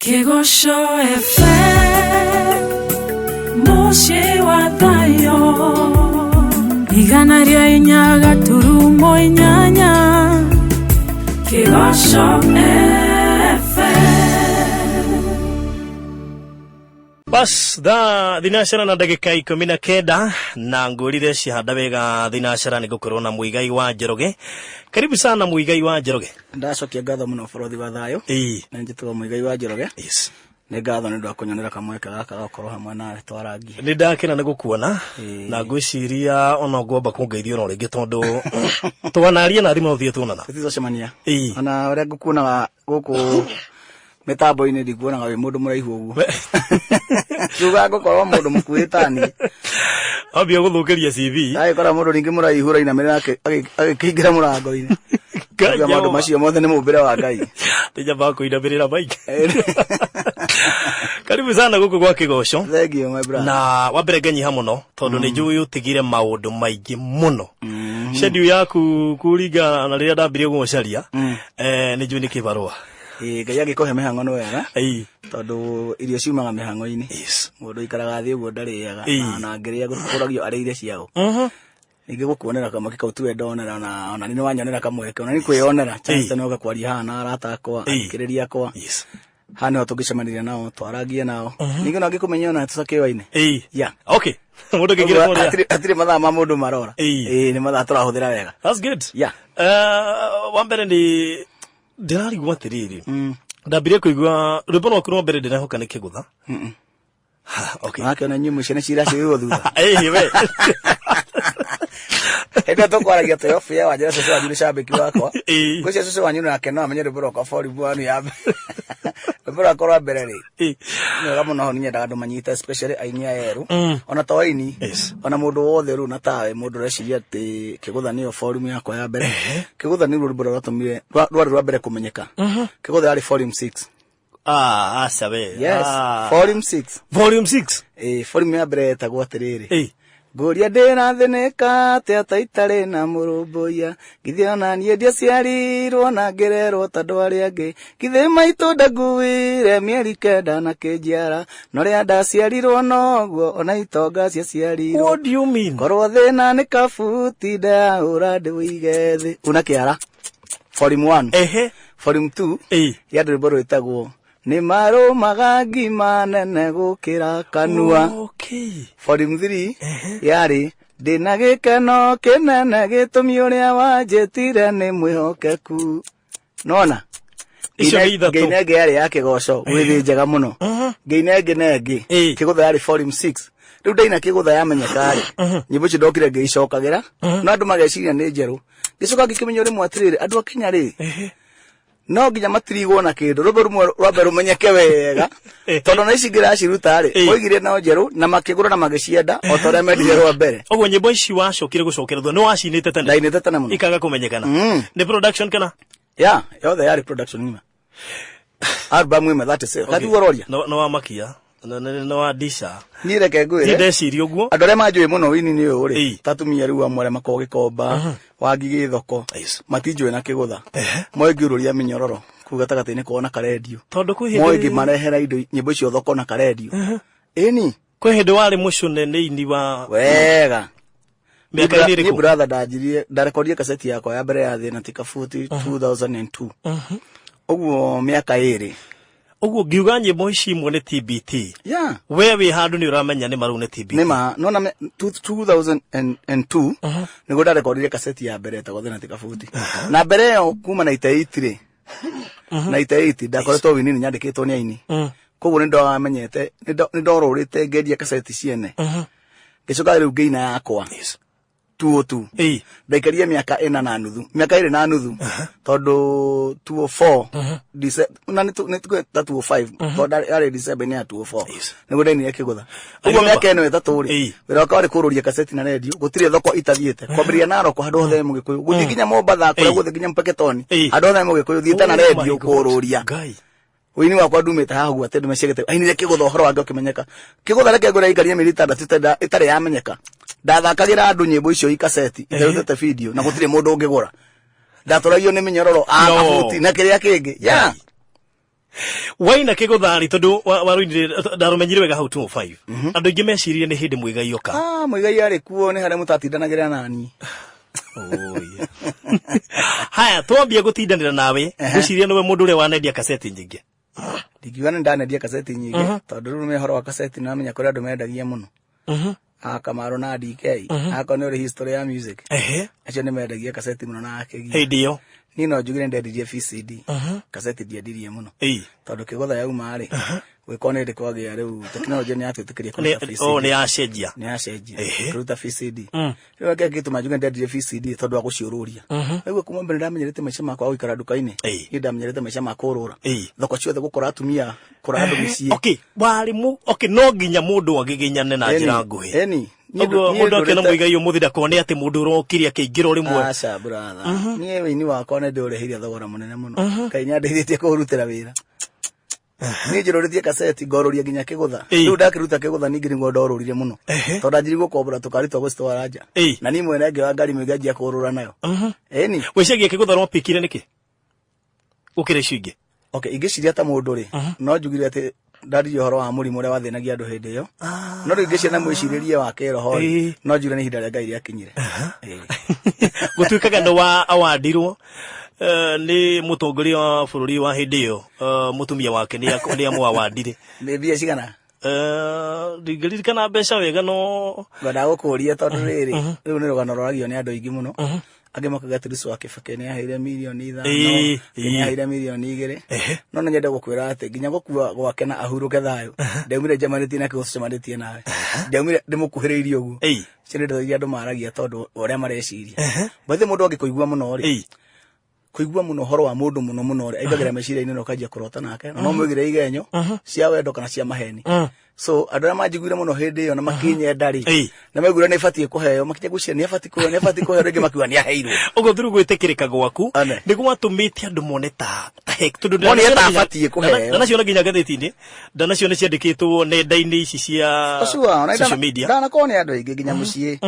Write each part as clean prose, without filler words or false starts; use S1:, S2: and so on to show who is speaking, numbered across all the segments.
S1: Kigosho FM Mushi wa Thayu Igana ria inya gaturumo inyanya Kigosho FM
S2: Bas da thinashara na ndagika 19 na ngurire cihanda wega thinashara ni gukorwo na Muigai wa Njoroge. Karibu sana Muigai wa Njoroge.
S3: Ndacokia ngatho muno borothi wa Thayu. Na njitwa Muigai wa Njoroge.
S2: Yes.
S3: Nĩ ngatho nĩ ndwa kunyonera kamweka gaka gakorwo hamwe nawe twarangi.
S2: Nĩ ndakena nĩ gukuona na ngwiciria ona ngomba kungeithio no ringi tondu twanaria na thimo thie tunana.
S3: Tutocemania. Ona uria ngukuonaga guku mitambo-ini ndikuonaga wi mundu muraihu uguo. Tuga ngukorwo mundu mukuitani.
S2: Ambia guthukiria CV.
S3: Agikora mundu ringi muraihu rainamirira agikingira murango-ini. Kaja mundu macio mothe ni mumbire wa Ngai.
S2: Tija bako inabirira bike. Karibu sana guku gwa Kigosho.
S3: Thank you my brother.
S2: Na wambere ngenyiha muno tondu ni njui utigire maundu maingi muno. Schedule yaku kuringa na riria ndambire gucaria ni njui ni kibarua.
S3: Ngai agikohe mihango no wega. Tondu irio ciumaga mihango-ini. Mundu ikaraga thi uguo ndariaga na ngiria gukuragio ari irio ciao. Ningi gukuonera kamwe kau tuwe ndonera ona ni wanyonera kamwe ke ona ni kwionera chance no gakwaria hana arata akwa akiriria akwa. Hana ho tugicemaniria nao twaragie nao ningi no ngikumenya ona tucakiwa-ini. Yeah.
S2: Okay. Mundu kigira moria
S3: atire mathaa ma mundu marora. Ni mathaa turahuthira wega.
S2: That's good.
S3: Yeah.
S2: Wambere ni ndirarigwa atiriri. Ndambire kuigua rwimbo no kurwo mbere ndirahoka ni kigutha. Okay.
S3: Akiona nyumu ciana ciracirwo thutha.
S2: We.
S3: Enda tokwaragia toyofia wajira soso wajira shabiki wako. Kucia soso wanyu na kena amenye ruboro kwa fori bwanu ya. Ruboro akorwa mbere ri. Ni kama no ninya ndandu manyita especially ainia yeru. Ona toini. Ona mundu wothe ru na tawe mundu reciria ati kigutha niyo forum yakwa ya mbere. Kigutha ni ruboro ratumire rwa mbere kumenyeka. Kigutha yari forum 6.
S2: Asabe.
S3: Yes. Forum 6.
S2: Volume 6.
S3: Forum ya mbere etagwo atiriri. Guria ndina thineka te ataitare na murumbuya githia na nie ndia ciarirwo na ngererwo tandu ari angi githia maitu ndaguire mieri kenda na kinjiara no ria ndaciarirwo noguo ona itonga cia ciarirwo.
S2: What do you mean?
S3: Korwo thina ni kabuti nda ura ndi wige thi una kiara. Forum 1. Forum 2 ya ndimbo rwitagwo ni maru magagi manene gukira kanua.
S2: Okay.
S3: Forum 3 yari ndina gikeno kinene gitumi uria wanjitire ni mwihokeku. Nona Ngeinenge yari ya Kigosho withi njega muno. Ngeinenge Kigutha yari Forum 6. Riu ndaina Kigutha yamenyeka ri nyimbo icio ndokire ngeicokagira no andu mageciria ni njeru gicoka ngikimenya uri mwatiriri andu a Kenya ri no nginya matirigwo na kindu rubero rwambe rumenyeke wega tondu na ici ngiraciruta ri oigire no njeru na makigura na magicienda o tore mendire rwa mbere.
S2: Ogwo nyimbo ici wacokire gucokerethwo ni wacinite tene
S3: ndainite tene muno
S2: ikaga kumenyekana. Ni production kana
S3: yothe yari production nima album imwe that is hadi wororia
S2: no wamakia no wadisha
S3: ni reke ngwire
S2: ndeciria uguo
S3: andu aria manjui muno wini ni uyu ri tatumia riu amwe aria makogi komba wangigi thoko matinjui na Kigutha moigi ururia minyororo kuga tagatini kuona karedio
S2: tondu kwi
S3: moigi marehera indo nyimbo icio thoko na karedio ni
S2: kwi hindi wari mucune ni ini wa
S3: wega
S2: miaka iri
S3: ni brother ndajirie ndarekodia kaseti yakwa ya mbere ya thina tikafuti 2002 ogwo miaka iri
S2: ogwo ngiuga nyimbo ici imwe ni TBT. Wewe handu ni uramenya ni maru ni TBT.
S3: Nima nona 2002 nigo ndarekorire kaseti ya mbere etagwo thina tikafuti na mbere yo kuma 98 ri 98 ndakoretwo winini nyandikitwo ni aini koguo ni ndamenyete ni ndorurite ngendia kaseti ciene gicoka riu ngeina yakwa 202 ndaikaria miaka 4 na nuthu miaka 2 na nuthu tondu 204 na ni 205 tondu ari December ni 204 nigo ndeni Kigutha uguo miaka eno etatu ri wira kwa ri kururia kaseti na radio gutire thoko itathiete kwambiria naroko handu hothe mugikuyu guthi nginya Mombasa kure guthi nginya Mpeketoni handu hothe mugikuyu thiete na radio kururia wini wakwa ndumite hagu atendu mecegete ainire Kigutha horo wange ukimenyeka Kigutha reke ngura ikaria mirita itare yamenyeka ndathakagira andu nyimbo icio ikaseti itharutete video na gutire mundu ungigura ndatoragio ni minyororo akabuti na kiria kingi
S2: waina kiguthari tondu waruindire ndarumenyire wega hau 205 andu ingi mecirie ni hindi Muigai yoka
S3: Muigai ari kuo ni haria mutatindanagira nani
S2: haya twambie gutindanira nawe gwiciria niwe mundu uria wanendia kaseti nyingi
S3: ndigiwana ndanendia kaseti nyingi tondu rume horo wa kaseti na menya kuria andu mendagia muno Kamaro na DK akone uri history ya music acio ni mendagia kaseti muno na akegi
S2: hindi yo
S3: ni no njugire ndendirie VCD kaseti ndiendirie muno tondu kigotha yauma ari wikone ndi kwagia riu teknology ni atwitikiria kuruta VCD
S2: ni yacenjia
S3: kuruta VCD riu akitu majuga ndendirie VCD tondu wa guciururia riu kuma mbere ndamenyerete maica makwa guikara duka-ini ni ndamenyerete maica makwa urura thoko ciothe gukora atumia kura andu micii
S2: no nginya mundu agiginyane na njira nguhi mundu akena Muigai umuthi ndakone ati mundu urokiri akiingira rimwe
S3: aca brother nie wini wakwa ne ndurehiria thogora munene muno kai nyandeithĩtie kũrutĩra wĩra ni njirũrĩtie kaseti ngorũria nginya kĩgũtha rĩu ndakiruta kĩgũtha ningi nĩguo ndorũrire mũno tondũ anjiri gũkombora tũkaritwa gũcitwara nja na ni mwene ngĩ wa ngari Muigai njia kũrũra nayo eni
S2: wĩciagia kĩgũtha no pikire nĩkĩ gũkĩra icio ingĩ
S3: ingĩciria ta mũndũ rĩ no njugire atĩ ndari horo wa mũrimũ ũrĩa wathĩnagia andũ hĩndĩ ĩyo no rĩu ingĩciria na mwĩcirĩrie wa kĩroho no njure nĩ ihinda rĩa Ngai rĩakinyire
S2: gũtuĩkaga nĩ wa awandirwo ni mutongoria wa bururi wa hindi iyo mutumia wake ni amwawandire
S3: ni mbia cigana
S2: ndingĩririkana mbeca wega no
S3: ngenda gũkũria tondu riri riu ni rugano roragio ni andu aingi muno angi makaga Tirisu wa Kibaki ni aheire milioni 5 ni aheire milioni 2 no nyende gukwira ati nginya gukua gwake na ahuruke Thayu ndaumire Jamanitie na kigucemanitie nawe ndaumire ndimukuhiriirie uguo cini ndoiria andu maragia tondu uria mareciria mbathe mundu angikuigua muno ri kuigua muno horo wa mundu muno ri aigagira meciria-ini no kajia kurota nake no mwigire igenyo cia wendo kana cia maheni so andu aria manjiguire muno hindi iyo na makinyenda ri na megwira ni ibatie kuheo makinya gucia ni ibatie kuheo ringi makiwa ni aheirwo
S2: ugo thuru gwitikirika gwaku nigu watumite andu mone ta hek tundu
S3: ni abatie kuheo
S2: na cio nginya gatheti-ini ndana cio ni ciandikitwo nenda-ini ici cia social media
S3: ndana kone andu aingi nginya mucii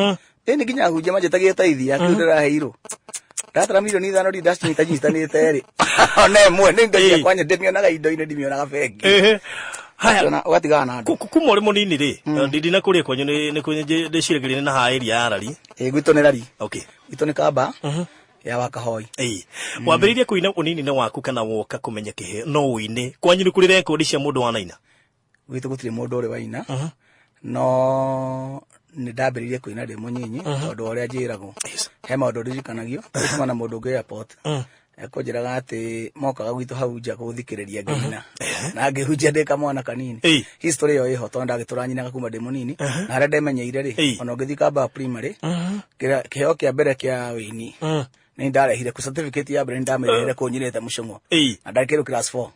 S3: ni nginya hunjia manjetagia taithia kiu ndiraheirwo ndatara milioni 5 ri ndacinitanyitanite ri ona emwe ni ngai kwanya ndimionaga indo-ini ndimionaga bengi haya watigana na andu
S2: kumore munini ri ndina kuria kwanyu ni kunye ndiciragirire na hairia ya rari
S3: gwito ni rari
S2: gwito
S3: ni kamba ya wakahoi
S2: wambiririe kuina unini na waku kana woka kumenya kihe no uine kwanyu ni kuri record cia mundu wanaina
S3: gwito gutire mundu uri waina no ni ndambiririe kuina ndi munyinyi tondu uria njiragwo he maundu ndirikanagio kuma na mundu ngi airport ekunjiraga ati mokaga gwitu hau nja guthikiriria ngina na ngihunjia ndi kamwana kanini history yo iho tondu ndagituranyinaga kuma ndi munini na haria ndemenyeire ri ona ngithii kamba primary kiheo kia mbere kia wini ni ndarehire ku certificate ya mbere ndamenyerere kunyirite mucungo na ndakirwo class 4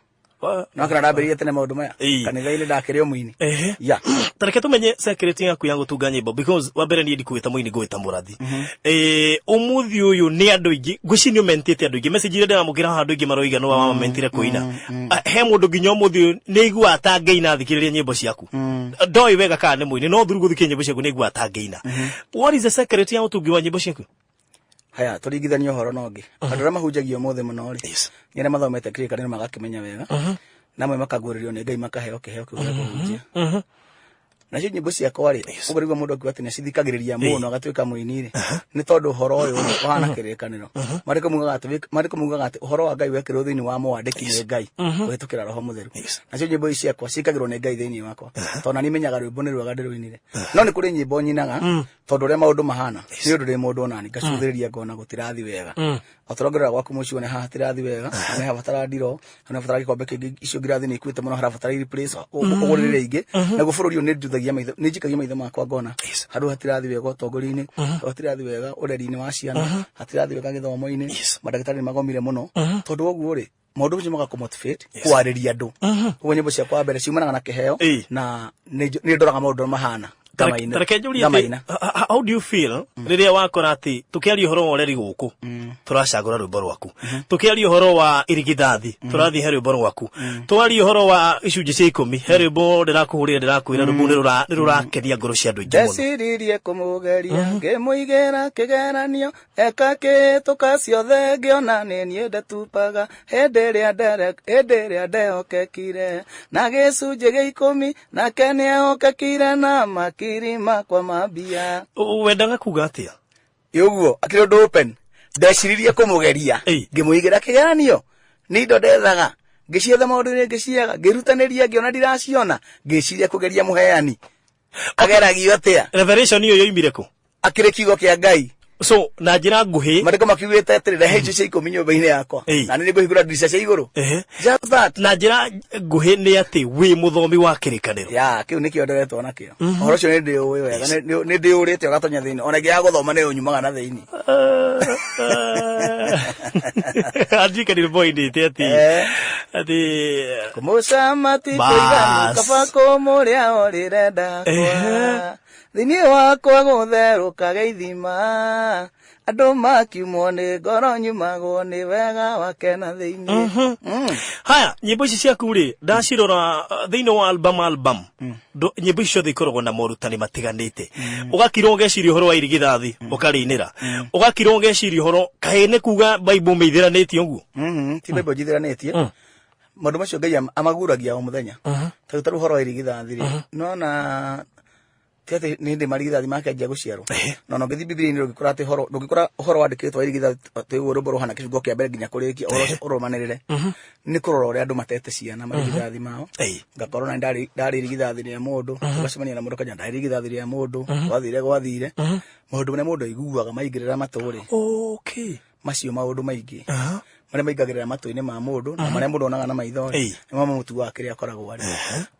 S3: no kana ndambiririe tene maundu maya kanitha-ini ndakiri muini
S2: tareke tumenye secret yaku ya gutunga nyimbo because wa mbere ni ndikuita muini nguita murathi umuthi uyu ni andu ingi gucinio mentete andu ingi message ire ndamukira andu ingi maroiga no wa mentire kuina he mundu nginya umuthi ni igua atangeina thikiriria nyimbo ciaku ndoi wega kana ni muini no thuru guthikia nyimbo ciaku ni igua atangeina what is the secret ya utungi wa nyimbo ciaku
S3: haya turingithania horo nongi andu aria mahunjagio mothe muno ri nyene mathomete kirikaniro magakimenya wega namwe makaguririo ni Ngai makaheo kiheo kiu gĩa kũhunjia nacio nyimbo ciakwa ri ũgũrigwa mũndũ akiuga atĩ nĩcithikagĩrĩria mũno agatuĩka mũini ri nĩ tondũ ũhoro ũyũ ũhana kĩrĩkanĩro marĩkũ mugaga atĩ ũhoro wa Ngai wekĩrwo thĩinĩ wa mwandĩki nĩ Ngai kũhĩtũkĩra Roho Mũtheru nacio nyimbo ici ciakwa ciĩkagĩrwo nĩ Ngai thĩinĩ wakwa tondũ na nĩmenyaga rwĩmbo nĩ rwega ndĩrũinire no nĩ kũrĩ nyimbo nyinaga tondũ ũrĩa maũndũ mahana nĩ ũndũ ndĩ mũndũ onani ngacuthĩrĩria ngona gũtirathi wega otorongerera gwaku mũciĩ ne haha tirathi wega nĩ habatara ndiro kana habatara gikombe kĩngĩ icio ngirathi nĩ ikuĩte mũno harabatara replace ũgũrĩre ingĩ na gũbũrũri nĩ nduthagia maitho nĩ njikagia maitho makwa ngona handũ hatirathi wega ũtongoria-inĩ hatirathi wega ũreri-inĩ wa ciana hatirathi wega gĩthomo-inĩ mandagĩtarĩ nĩ magomire mũno tondũ ũguo rĩ maũndũ macio magakumotivate kwarĩria andũ ũguo nyĩmbo ciakwa mbere ciumanaga na kĩheo na nĩ ndoraga maũndũ mahana
S2: Tareke njuri how do you feel riria wakora ati tukiaria uhoro wa reri guku turacagura rwimbo rwaku tukiaria uhoro wa irigithathi turathi he rwimbo rwaku twaria uhoro wa icunji cia 10 he rwimbo ndirakuhurira ndirakwira rwimbo nirurakeria ngoro cia andu aingi muno
S3: ndeciririe kumugeria ngimuigera kigeranio eka kituka ciothe ngiona ni nie ndetupaga hende ria ndehokekire na gicunji gia 10 nake niehokekire na makiri makwa mambia
S2: wendaga kuga atia
S3: yoguo akiri undu open ndeciririe kumugeria ngimuigera kigeranio ni indo ndethaga ngicietha maundu ni ngiciaga ngirutaniria ngiona ndiraciona ngiciria kugeria muheani ageragio atia
S2: revelation iyo yoimire ku
S3: akiri kiugo kia Ngai
S2: so na njira nguhi
S3: mariko makiugite atiri rehe cio cia 10 nyumba-ini yakwa na ni ngũhingũra ndirica cia iguru just that
S2: na njira nguhi ni ati wi muthomi wa kirikaniro
S3: ya kiu nikio nderetwo nakio uhoro cio ni ndi uwi wega ni ndi urite ugatonya thiini ona ngia guthoma ni unyumaga na thiini
S2: Ajikani boy ni ati
S3: kumushamati kuigana kabako muria orirenda kwa thini wakwa gutheruka geithima andu makiumwo ni ngoro nyumagwo ni wega wake na thiini
S2: haya nyimbo ici ciaku ri ndacirora thiini wa album nyimbo icio thikoragwo na morutani matiganite ugakira ugeciria uhoro wa irigithathi ukarinira ugakira ugeciria uhoro kahene kuga bible meithiranitie uguo
S3: ti bible jithiranitie maundu macio Ngai amaguragia o muthenya taru uhoro wa irigithathi ri nona tiate ni ndi marigithathi makanjia guciarwo no ngithi Biblia-ini ndugikora ati uhoro wandikitwo irigithathi ati urumbo ruhana kicungo kia mbere nginya kurikia uromanirire ni kurora uria andu matete ciana marigithathi mao ngakorwo na ndari irigithathi ria mundu tugacemania na mundu kanya ndari irigithathi ria mundu gwathire maundu maria mundu aiguaga maingirira maturi macio maundu maingi maria maingagirira matu-ini ma mundu na maria mundu onaga na maitho ni mama mutu wake ria akoragwo ari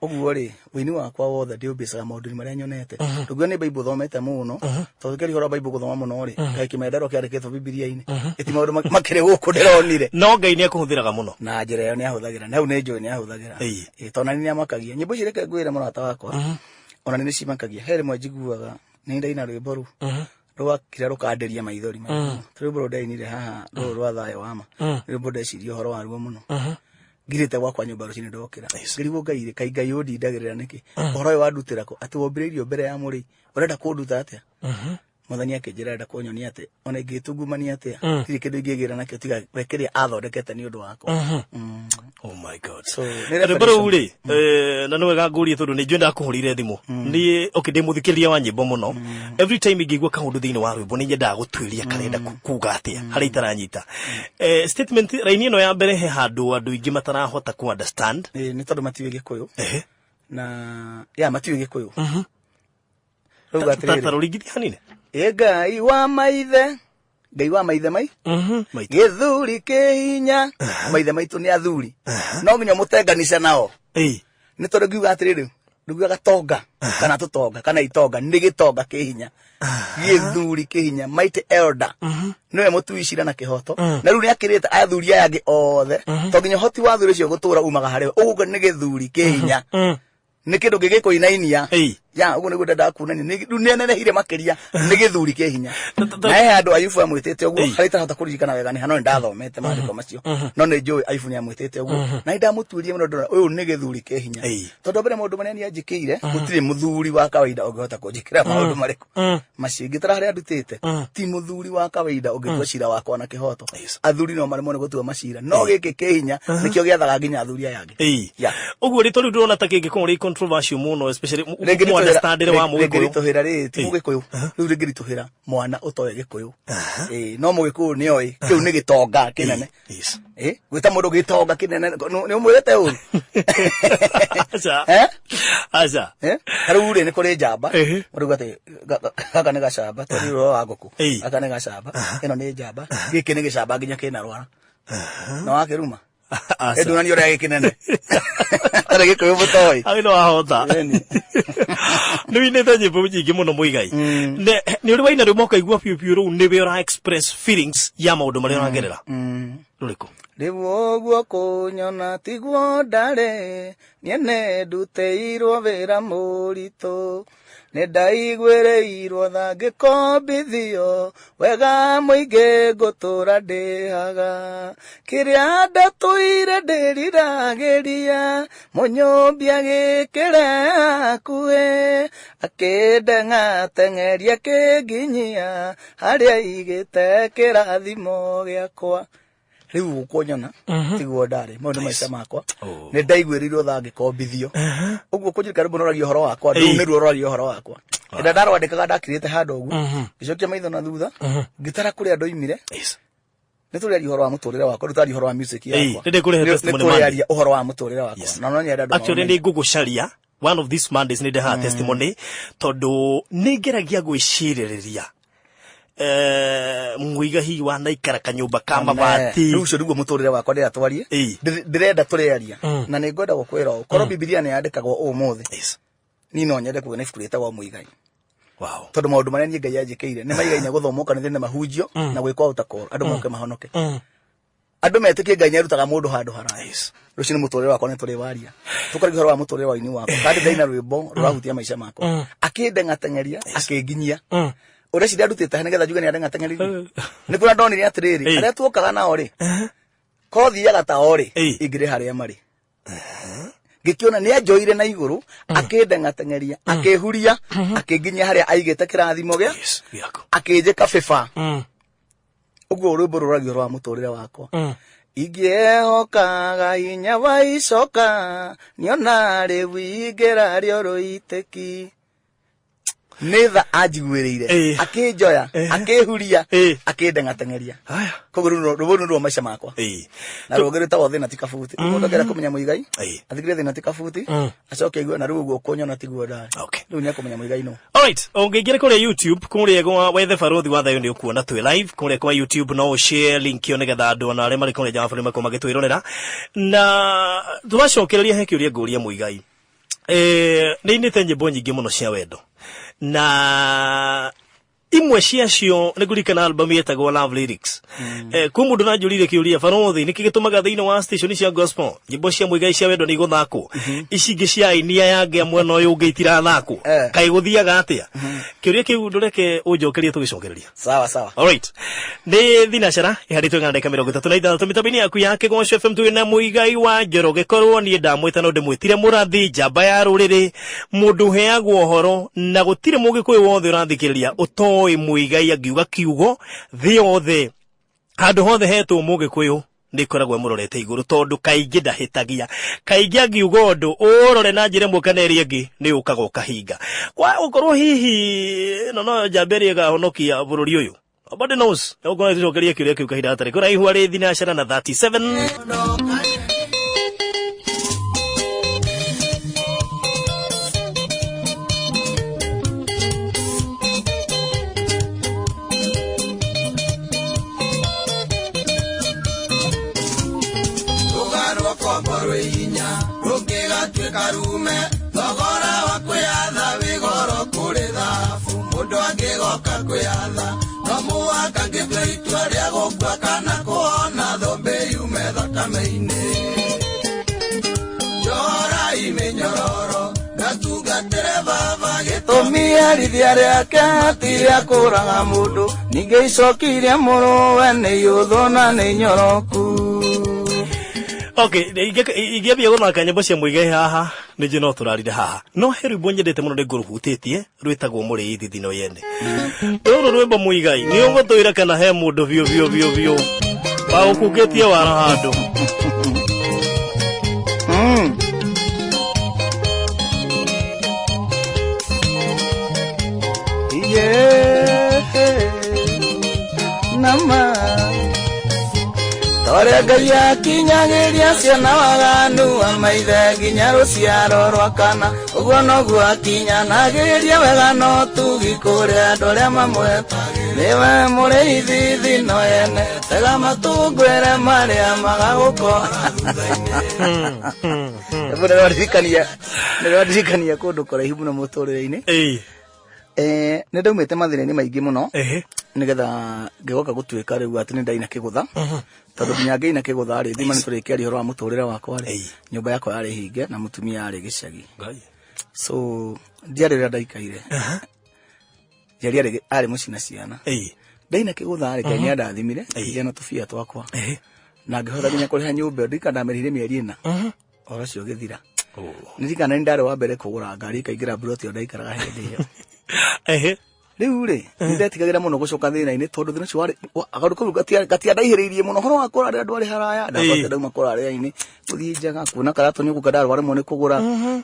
S3: uguo ri wini wakwa wothe ndiumbicaga maundu maria nyonete nduguo ni Bible thomete muno tondu keri horo Bible guthoma muno ri kai kimendero kiandikitwo Biblia-ini iti maundu makire guku ndironire
S2: no Ngai ni akuhuthiraga muno
S3: na njira iyo ni ahuthagira na au ni njui ni ahuthagira tona ni amakagia nyimbo ici reke ngwire murata wakwa ona ni cimakagia here mwe njiguaga ni ndaina rwimbo ru rwakira rukanderia maithori mai rwimbo ndainire haha rwa Thayu wama rwimbo ndeciria uhoro waruo muno ngirite gwakwa nyumba rucini ndokira ngirigwo Ngai undindagirira niki uhoro wa ndutira ko ati wombiririo mbere ya muri urenda kunduta atia muthani akinjira enda kunyonia ati ona ingitungumania atia tiri kindu ingigira nakio tiga wekeria athondekete ni undu wako
S2: oh my god so rwimbo uri na no wega ngurie tondu ni njenda kuhurire thimu ni ndi muthikiriria wa nyimbo muno every time ingigwa kaundu thiini wa rwimbo ni njenda gutwiria karenda kuga atia hari itaranyita statement raini ino ya mbere he handu andu ingi matarahota ku understand
S3: ni tondu matiwe gikuyu na ya matiwe gikuyu ruga
S2: tatarurigithia hanine
S3: Ngai wa maithe mai githuri kihinya maithe maitu ni athuri no nginya mutenganisha nao ni tondu ngiuga atiriri ndugaga tonga kana tutonga kana itonga ni gitonga kihinya githuri kihinya mighty elder niwe mutuicira na kihoto na riu ni akirite athuri aya angi othe to nginya hoti wa thuri cio gutura umaga hariwe uguo ni githuri kihinya ni kindu gigikuinainia ya uguo niguo ndenda kunani ni nenehire makiria ni githuri kihinya na he andu Ayubu amwitite uguo hari tarahota kuririkana wega ni hano ndathomete maandiko macio no ni njui Ayubu ni amwitite uguo na ndamutuirie muno ndona uyu ni githuri kihinya tondu mbere maundu maria ni anjikire gutire muthuri wa kawaida ungihota kunjikira maundu mariku macio ngitara hari andutite ti muthuri wa kawaida ungitua cira wakwa na kihoto athuri no marimo ni gutua macira no giki kihinya nikio giathaga nginya athuri aya angi
S2: uguo ri tondu ndona ta kingi ko controversial muno especially understanding wa mugikuyu
S3: tuhira ri ti mugikuyu riu ringirituhira mwana utoye gikuyu no mugikuyu ni oi kiu ni gitonga kinene gwita mundu gitonga kinene ni umwirete uru
S2: aja
S3: haru ri ni kuri njamba mundu gate gaka ni gacamba tari ro wa nguku gaka ni gacamba ino ni njamba giki ni gicamba nginya kina rwara no akiruma eduna ni ora gikinene ara gikuyu mutoi
S2: agino ahota ni wine tanye nyingi muno Muigai ni uri waina rimo kaigua piu ru ni we ora express feelings ya maundu maria uragerera ruriko
S3: riwo guo kunyona tiguo ndare niene nduteirwo wira murito Nindaiguĩrĩirwo tha ngĩkombithio wega mũingĩ ngũtũra ndĩhaga kĩrĩa ndatũire ndĩriragĩria mũnyũmbi agĩkĩre hakuhĩ akĩndeng'ateng'eria kĩnginyia harĩa igĩte kĩrathimo gĩakwa riu gũkonyona tiguo ndarĩ maũndũ maica makwa nĩ ndaiguĩrĩirwo tha ngĩkombithio ũguo kũnjĩrĩka rĩmwe ũroragia ũhoro wakwa rĩu nĩruo ũroragia ũhoro wakwa ĩnda ndarwandĩkaga ndakirĩte handũ ũguo ngĩcokia maitho na thutha ngĩtara kũrĩa andũ oimire nĩ tũrĩaria ũhoro wa mũtũrĩre wakwa rĩu tũraria ũhoro wa music yakwa nĩ tũrĩaria ũhoro wa mũtũrĩre wakwa na no nyenda andũ
S2: actually nĩ ngũgũcaria one of these Mondays nĩ ndehaga testimony tondũ nĩ ngeragia gwĩcirĩrĩria Muigai wa naikara kanyumba ka mabati
S3: riu cio niguo mũtũrĩre wakwa ndĩratwarie ndĩrenda tũrĩaria na nĩ ngwenda gũkwĩra korwo Biblia nĩ yandĩkagwo ũmũthĩ ni no nyende kuona ibuku rĩtagwo Muigai tondũ maũndũ marĩa niĩ Ngai anjĩkĩire nĩ maigaine gũthomwo kanitha-inĩ mahunjio na gwĩkwo ũtakoro andũ moke mahonoke andũ metĩkie Ngai nĩ arutaga mũndũ handũ haraya rũciũ nĩ mũtũrĩre wakwa nĩ tũrĩwaria tũkarigia ũhoro wa mũtũrĩre wa ini wakwa kandi ndaina rwĩmbo rũrahutia maica makwa akĩndeng'ateng'eria akĩnginyia ũreciria ndutĩte nĩgetha njuge nĩ andeng'ateng'eririe nĩ kũrĩa ndonire atĩrĩrĩ arĩa tuokaga nao rĩ ko thiaga tao rĩ ingĩrĩ harĩa marĩ ngĩkiona nĩ anjoire na igũrũ akĩndeng'ateng'eria akĩhuria akĩnginyia harĩa aigĩte kĩrathimo gĩakwa akĩnjĩka bĩba ũguo rwĩmbo rũragio rwa mũtũrĩre wakwa ingĩehokaga hinya wa icoka niona rĩu ingĩra rĩo rũitĩki nĩtha anjiguĩrĩire akĩnjoya akĩhuria akĩndeng'ateng'eria koguo rũrũ nĩruo maica makwa na rũngĩ rwĩtagwo thĩna ti kabuti mũndũ akĩenda kũmenya Muigai athikire thĩna ti kabuti acoke aigue na rĩu ũguo ũkũnyona tiguo ndarĩ rĩu nĩ akũmenya Muigai no
S2: alright ũngĩingĩra kũrĩa YouTube kũrĩa wethe Baruthi wa Thayu nĩ ũkuona twĩ live kũrĩa kwa YouTube no share link yo nĩgetha andũ na arĩa marĩ kũrĩa nja wa bũrũri makorwo magĩtwĩrorera na tũgacokereria he kĩũria ngũria Muigai nĩ inĩte nyĩmbo nyingĩ mũno cia wendo na imwe ciacio nĩ ngũririkana album yetagwo Love Lyrics kwĩ mũndũ nanjũrire kĩũria Baruthi nĩkĩ gĩtũmaga thĩinĩ wa station cia gospel nyĩmbo cia Muigai cia wendo nĩ igũthakwo ici ingĩ cia ainia yange mwena ũyũ ũngĩ itirathakwo kaĩ gũthiaga atĩa kĩũria kĩu ndũreke ũnjokerie tũgĩcokereria sawa alright nĩ thinacara ĩharĩtwo ĩgana ndagĩka 36 mĩtambo-inĩ yaku ya Kĩgonco FM twĩ na Muigai wa Njoroge korwo niĩ ndamwĩta no ndĩmwĩtire mũrathi njamba ya rũrĩrĩ mũndũ heagwo ũhoro na gũtirĩ mũgĩkũyũ wothe ũrathikĩrĩria ũtoĩ Muigai angiuga kiugo thĩ yothe handũ hothe hetwo mũgĩkũyũ nĩ koragwo mũrorete igũrũ tondũ kaingĩ ndahĩtagia kaingĩ angiuga ũndũ ũrore na njĩra ĩmwe kana ĩrĩa ĩngĩ nĩ ũkaga ũkahinga kwa ũkorwo hihi no njamberi ĩgahonokia bũrũri ũyũ nobody knows ũgũona tũcokerie kĩũria kĩu kahinda gatarĩ kũraihu harĩ thinacara na 37
S4: karume thogora wa kwĩyatha wĩgoro kũrĩ thabu mũndũ angĩgoka kwĩyatha no mũhaka ngĩtue itua rĩa gũkua kana kũhona thũmbĩ yume thakame-inĩ njohorai mĩnyororo ngatungatĩre baba gĩtũmi herithia rĩake ti rĩa kũraga mũndũ ningĩ icokirie mũrũwe nĩ yũthũ na nĩ nyoroku
S2: okay ingĩambia gũthaka nyĩmbo cia Muigai haha nĩnjĩ no tũrarire haha no he rwĩmbo nyendete mũno nĩngũrũhutĩtie rwĩtagwo mũrĩithi thino yene rũrũ rwĩmbo Muigai nĩ ũgũtwĩra kana he mũndũ biũ wa ũkũngĩtie wara handũ
S4: nama tore Ngai akinyagĩria ciana waganu amaithe nginya rũciaro rwa kana ũguo noguo akinyanagĩria wega no tugikũrĩa andũ arĩa mamwetagĩrĩra nĩwe mũrĩithi thino yene tega matũngwĩre marĩa magagũkora
S3: nĩrwaririkania kũndũ kũraihu mũno mũtũrĩre-inĩ nĩ ndaumĩte mathĩna-inĩ maingĩ mũno nĩgetha ngĩgoka gũtuĩka rĩu atĩ nĩ ndaina kĩgũtha tondũ nginya ngĩina kĩgũtha rĩ thima nĩ tũrĩkĩaria ũhoro wa mũtũrĩre wakwa rĩ nyũmba yakwa yarĩ hinge na mũtumia yarĩ gĩcagi So ndiarä rä a ndaikaire ari må cina ciana ndaina kä gå tharä Ngai nä andathimire njana tå bia twakwa na ngä hotha nginya kå rä ha nyå mba ndika ndamerire mä eri ä na oro cio gä thira nä rikana nä ndarä wa mbere kå gå ra ngari ikaingä ra Baruthi o ndaikaraga hä ndä ä yo rä u rä nä ndetigagä ra må no gå coka thä na-inä tondå thä na cio agarå kå gatiandaihä rä irie må no horo wa kå rarä andå arä haraya ndakwate ndauma kå rarä a-inä gå thiä njaga kuona karatå nä å guka ndarwara må nä kå gå ra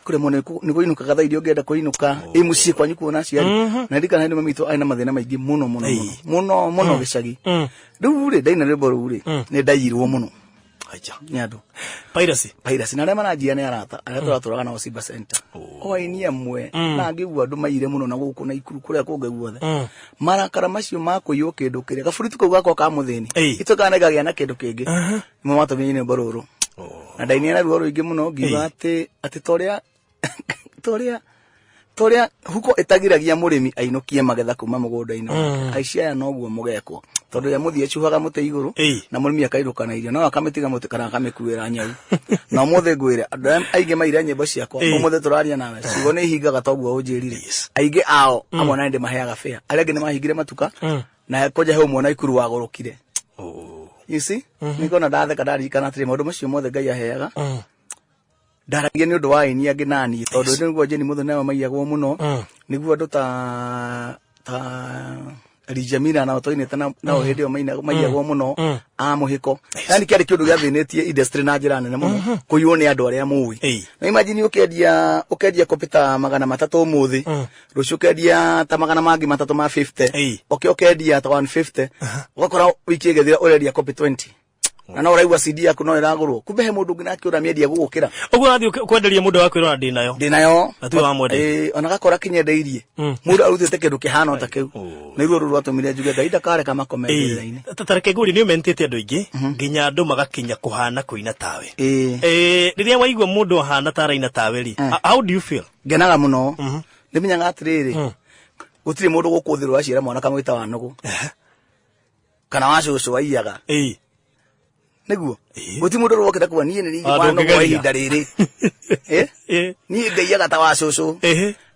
S3: kå remwo nä gå inå kaga tha irio ngenda kå inå ka ä må ciä kwanyu kuona aciari na ndirikana hä ndä mamitå arä na mathä na maingä må no må no gä cagi rä u rä ndaina rwä mbo rå u rä nä ndaiyirwo må no nä andå piracy na arĩa maranjia nĩ arata arĩa tũratũraga nao Simba Center o aini amwe na ngĩigua andũ maire mũno na gũkũ na ikuru kũrĩa kũngĩ guothe marakara macio ma kũiywo kĩndũ kĩrĩa gabũriti kau gakwa ka mũthĩni itũkaga nĩ gagĩa na kĩndũ kĩngĩ nĩmo matũmĩire nyĩmbo rũrũ na ndainire na ruo rũingĩ mũno ngiuga atĩ torĩa huko ĩtagiragia mũrĩmi ainũkie magetha kuma mũgũnda-inĩ aici aya noguo mũgekwo tondũ ya mũthia cuhaga mũtĩ igũrũ na mũrĩmi akairũka na irio no akamĩtiga mũtĩ kana akamĩkuĩra nyau na ũmũthĩ ngwĩre andũ aingĩ maire nyĩmbo ciakwa ũmũthĩ tũraria nawe ciugo nĩ ihingaga toguo ũnjĩrire aingĩ ao amwe na nĩ ndĩmaheaga bĩa arĩa angĩ nĩ mahingire matuka na kũnja he ũmwe na ikuru wagũrũkire you see nĩkona ndatheka ndaririkana atĩrĩ maũndũ macio mothe Ngai aheaga ndaragia nĩ ũndũ wa aini angĩ naniĩ tondũ nĩguo Jeni Mũthoni nao maiyagwo mũno nĩguo andũ ta Rijamina nao twainĩte nao hĩndĩ ĩyo maiyagwo mũno a mũhĩko yani kĩarĩ kĩũndũ gĩathĩnĩtie industry na njĩra nene mũno kũiywo nĩ andũ arĩa mũĩ na imagine ũkendia kopi ta 300 ũmũthĩ rũciũ ũkendia ta 300 mangĩ 350 ũkendia ta 150 ũgakora wiki ĩgĩthira ũrendia kopi 20 na no ũraigua CD yaku no ĩragũrwo kumbe he mũndũ ũngĩ nake ũramĩendia gũgũkĩra
S2: ũguo nathiĩ kwenderia mũndũ wa kwĩrora ndĩnayo atuĩ wa mwenderia
S3: ona gakora kinyendeirie mũndũ arutĩte kĩndũ kĩhana ta kĩu nĩruo rũrũ rwatũmire njuge Ngai ndakareka makomenderera-inĩ
S2: tareke ngũri nĩ ũmentĩte andũ aingĩ nginya andũ magakinya kũhana kũina tawe rĩrĩa waigua mũndũ ahana ta araina tawe rĩ how do you feel
S3: ngenaga mũno nĩmenyaga atĩrĩrĩ gũtirĩ mũndũ gũkũ thĩ rwaciara mwana kamwĩta wa nũgũ kana wa cũcũ waiyaga nĩguo gũti mũndũ rwokĩte kuga niĩ nĩ rĩngĩ wa nũgũ wa ihinda rĩrĩ niĩ ngaiyaga ta wa cũcũ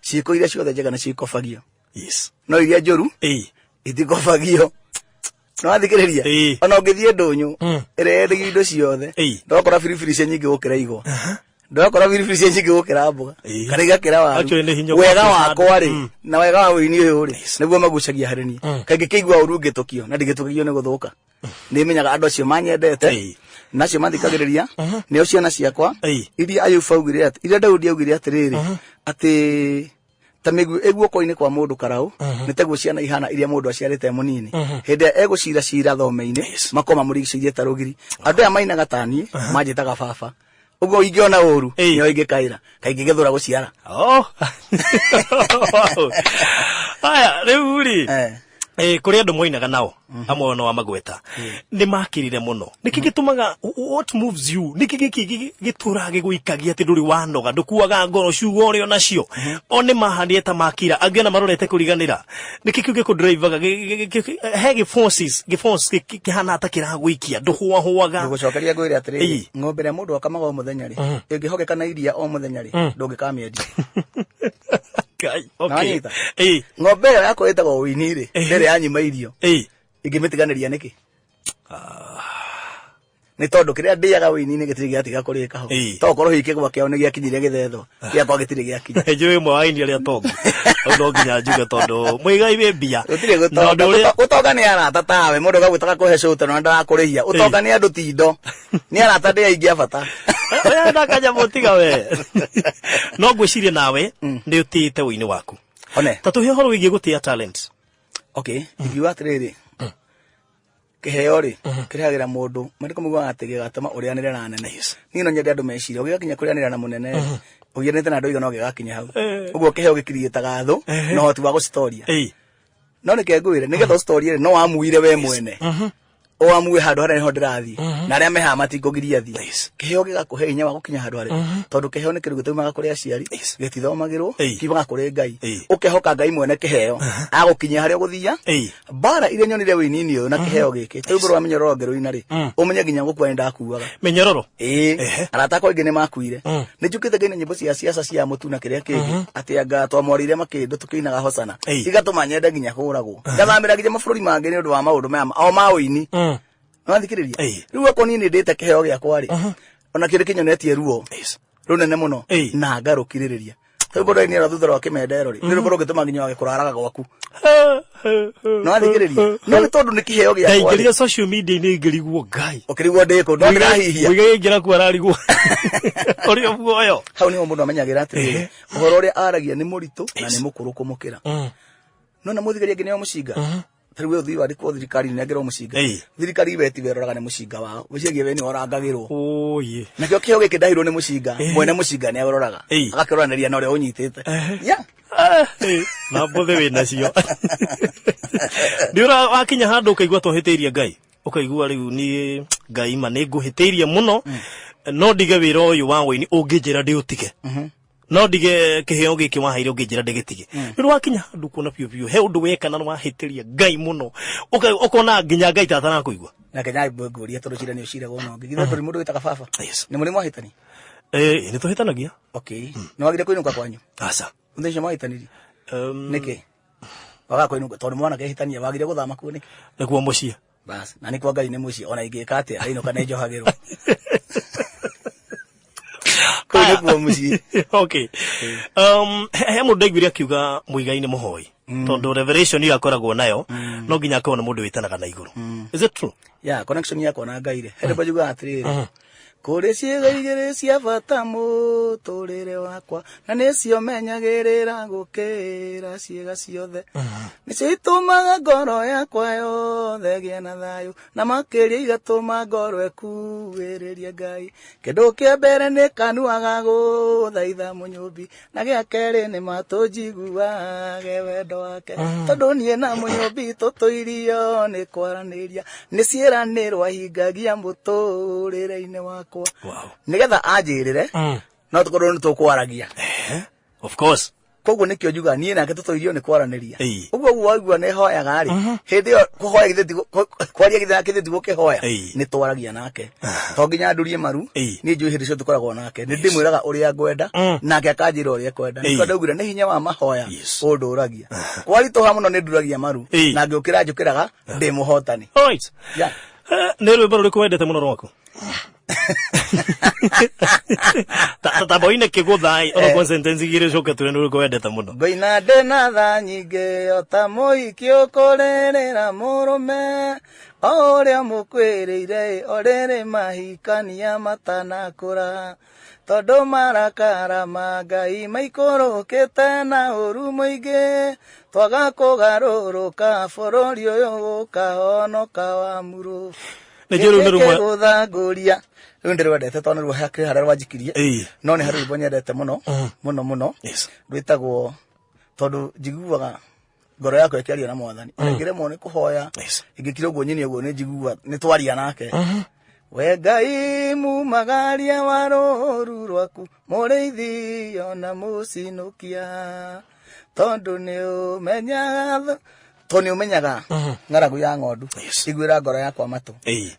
S3: ciĩko iria ciothe njega nĩ cikobagio no iria njũru itikobagio no athikĩrĩria ona ũngĩthiĩ ndũnyũ ĩrĩa yendagia indo ciothe ndokora biribiri cia nyingĩ gũkĩra igwa ndokora biribiri cia nyingĩ gũkĩra mboga kana igakĩra waru wega wakwa rĩ na wega wa wĩini ũyũ rĩ nĩguo magucagia harĩ niĩ kaingĩ kĩigua ũru ngĩtũkio na ndigĩtũkio nĩ gũthũka nĩmenyaga andũ acio manyendete nacio mathikagĩrĩria nĩo ciana ciakwa iria Ayubu augire atĩ iria Daudi augire atĩrĩrĩ atĩ ta mĩguĩ ĩguoko-inĩ kwa mũndũ karaũ nĩ taguo ciana ihana iria mũndũ aciarĩte mũnini hĩndĩ ĩrĩa egũcira thome-inĩ makoma mũrigicĩirie ta rũgiri andũ aya mainaga ta niĩ manjĩtaga baba ũguo ingĩona ũru nĩo ingĩkaĩra kaingĩ gĩthũra gũciara
S2: haya rĩu rĩ kũrĩ andũ moinaga nao amwe no wa magweta nĩ makĩrire mũno nĩkĩ gĩtũmaga what moves you nĩkĩ gĩkĩ gĩtũraga gĩgũikagia atĩ ndũrĩ wanoga ndũkuaga ngoro ciugo ũrĩ onacio o nĩ mahandire ta makira angĩ na marorete kũriganĩra nĩkĩ kĩu gĩkũdrivaga he gĩforces kĩhana ta kĩragũikia ndũhũahũaga
S3: ndũgũcokeria ngwĩre atĩrĩrĩ ng'ombe ĩrĩa mũndũ akamaga o mũthenya rĩ ĩngĩhokeka na iria o mũthenya rĩ ndũngĩkamĩendia ng'ombe ĩyo yakwa ĩtagwo wĩini rĩ ndĩrĩ yanyima irio ingĩmĩtiganĩria nĩkĩ nĩ tondũ kĩrĩa ndĩaga wĩini-inĩ gĩtirĩ gĩatiga kũrĩka ho tokorwo hihi kĩgwa kĩao nĩ gĩakinyire gĩthetho gĩakwa gĩtirĩ gĩakinya
S2: njũĩ ĩmwe wa aini arĩa tongu no nginya njuge tondũ Muigai wĩ mbia
S3: ũtonga nĩ arata tawe mũndũ gagwĩtaga kũhe cũte na ndarakũrĩhia ũtonga nĩ andũ ti indo nĩ arata ndĩ aingĩ a bata
S2: oya ndakanya mũtiga we no ngwĩciria nawe nĩ ũtĩĩte ũini waku ta tũhe ũhoro wĩgiĩ gũtĩa talent
S3: ingiuga atĩrĩrĩ kĩheo rĩ kĩrehagĩra mũndũ maandĩko maugaga atĩ gĩgatũma ũrĩanĩre na nene niĩ no nyende andũ meciria ũgĩgakinya kũrĩanĩra na mũnene ũgianĩte na andũ aigana ũgĩgakinya hau ũguo kĩheo gĩkirigĩtaga thũ na ũhoti wa gũcitoria no nĩke ngwĩre nĩgetha ũcitorie no wamuire we mwene o amue handu haria niho ndirathi na aria meha matingogiria thi kiheo gigakuhe hinya wa gukinya handu haria tondu kiheo ni kindu gitumaga kuri aciari gitithomagirwo kibaga kuri Ngai ukehoka Ngai mwene kiheo agukinya haria guthia bara iria nyonire winini uyu na kiheo giki tu ngoro amenyororo ngero-ina ri umenye nginya gukua ndakuaga menyororo arata ko ingine makuire njukite ngine nyimbo cia siasa cia mutu na kiria kingi ati anga twamorire makindu tukinaga hosana igatuma nyende nginya huragwo ngathamira nginya mabũrũri mangĩ nĩ ũndũ wa maũndũ maya o ma ũini nwathikiriria riu ako ni ndite kiheo giakwa ri ona kiri kinyonetie ruo runene muno na ngarukiririria tau bodo ni ra thutha rwa kimendero ri niru bodo gituma nginya kuraraga gwaku nwathikiriria no ni tondu ni kiheo giakwa ri social media ni ngiriguo Ngai ukiriguo ndiko ndo ndirahihia Muigai ngira ku arariguo ori obuoyo hau ni mundu amenyagira ati uhoro uria aragia ni muritu na ni mukuru kumukira no na muthigaria nginya mucinga tari we uthi wari ko thirikari ni ngero mucinga thirikari beti beroraga ni mucinga wao wicigie we ni orangagirwo oye nakio kiheo giki ndahirwo ni mucinga mwene mucinga ni aroraga agakiroraniria na uria unyitite ya na bothe we nacio ndiura wakinya handu ukaigua tohitiria Ngai ukaigua riu ni Ngai ma ni nguhitiria muno no ndige wira uyu wa wini unginjira ndi utige no ndige kiheo giki wahaire unginjira ndigitige ndiru wakinya handu kuona piu he undu weka na wahitiria Ngai muno ukona nginya Ngai tata na kuigua na kenya ibunguria tondu cira ni uciragwo no ngigitha turi mundu witaga baba ni muri mwahitani ni tuhitanagia okay no wagire kuinuka kwanyu asa ndesha mwahitaniri niki waga kuinuka tondu mwana kehitania wagire guthama ku niki nikuo mucie bas na nikuo Ngai ni mucie ona ingika ati ainuka ne njohagirwo okay he mundu aiguire akiuga Muigai ni muhoi tondu revelation yakoragwo nayo no nginya akona mundu witanaga na iguru is it true yeah connection yako na Ngai ri hende bajuga atiriri kuri ciĩga igĩrĩ cia bata mũtũrĩre wakwa na nĩcio menyagĩrĩra gũkĩra ciĩga ciothe nĩcio itũmaga ngoro yakwa yothe gĩe na thayũ na makĩria igatũma ngoro ĩkuhĩrĩrie Ngai kĩndũ kĩa mbere nĩ kanua ga gũthaitha Mũnyũmbi na gĩa kerĩ nĩ matũ njiguage wendo wake tondũ niĩ na Mũnyũmbi tũtũirio nĩ kwaranĩria nĩ ciĩranĩrwo ahingagia mũtũrĩre-inĩ wakwa wow nigetha anjirire no tukorwo ni tukwaragia of course koguo nikio njuga nie nake tutoirio ni kwaraniria uguo guo ne hoyaga ri hindi yo kuhoya githeti kwaria githeti gukihoya ni twaragia nake to nginya ndurie maru ni njui hindi cio tukoragwo nake ni ndimwiraga uria ngwenda nake akanjira uria kwenda ni ndaugire ni hinya wa mahoya unduragia kwari to hamuno ni nduragia maru na ngiukira njukiraga ndi muhotani right yeah ni rwimbo ruriku wendete muno rwako tata boine kiguthai ono kwa sentence igire coka turendo riko wendete muno ngoina ndena tha nyinge ota muhiki ukorerera murume oria mukwiriire orere mahikania matanakura tondu marakara ma Ngai maikurukite na uru muingi twaga kugaruruka bururi uyu ukahonoka wa muru Njoro ni rumwe guthanguria riu ndirwendete tondu ruo hake hara rwanjikirie no ni hari bonyendete muno muno rwitagwo tondu njiguaga ngoro yakwa ikiaria na Mwathani ngire mo ni kuhoya ingikire uguo nyini uguo ni njigua ni twaria nake we Ngai mumagaria waroru rwaku muriithi ona musinukia tondu ni umenyaga Toni umenyaga ngaragu ya ng'ondu igwira ngoro yakwa matu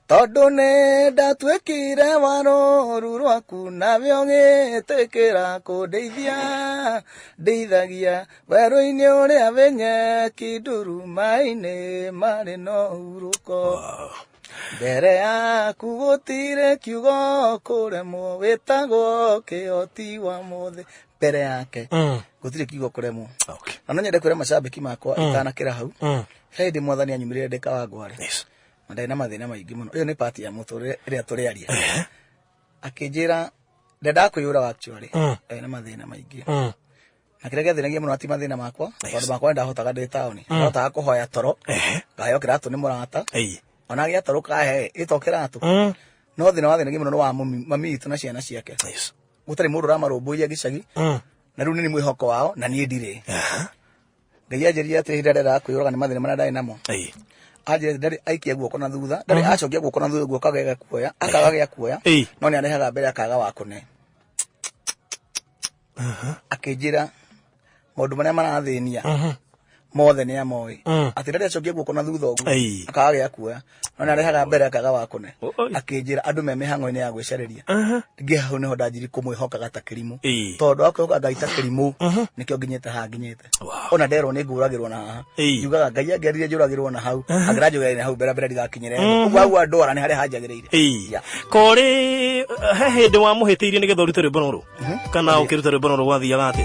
S3: tondu ne ndatwekire waroru rwaku nabyo gitikira kundeithia ndeithagia weru-ini uria venye kiduru maine mari no uruko mbere yaku gutire kiugo kuremwo witagwo kioti wa mothe mbere yake gutire kiugo kuremwo na no nyende kwira macambiki makwa itanakira hau hindi Mwathani anyumire ndeka wa ngware mandai na mathina maingi muno iyo ni party ya muturire iria turiaria akinjira ndenda kuyura actually na mathina maingi na kire gathinagia muno ati mathina makwa tondu makwa ndahotaga ndi tauni ndahotaga kuhoya toro ngayo kiratu ni murata ona gia toro kahe itokira tu no thina wathinagia muno wa mami itu na ciana ciake gutari mundu ramarumbuia gicagi na riu ni mwihoko wao na nie ndire Ngai anjeria ati hinda ndera kwiyuraga ni mathina mana ndai namo aje ndari aikia guoko na thutha ndari acokia guoko na thutha guoko gega kuoya akaga kuoya no ni arehaga mbere akaga wakone akijira maundu maria marathinia mothe ni amoi ati ndari acokia guoko na thutha ugu akaga kuoya no ni arehaga mbere akaga wakone akijira andu me mihango-ini ya gwicereria ngi hau niho ndanjiri kumwihokaga ta kirimu tondu akoka gaita kirimu nikio nginyete ha nginyete ona ndero ni nguragirwo na haha yugaga ngai angerire njuragirwo na hau angirajugaire hau mbere ndigakinyire uguo hau andora ni hari hanjagiriire
S2: kori he hindi wa muhitiirie nigetha urute rwimbo ruru kana ukiruta rwimbo ruru gwathiaga ati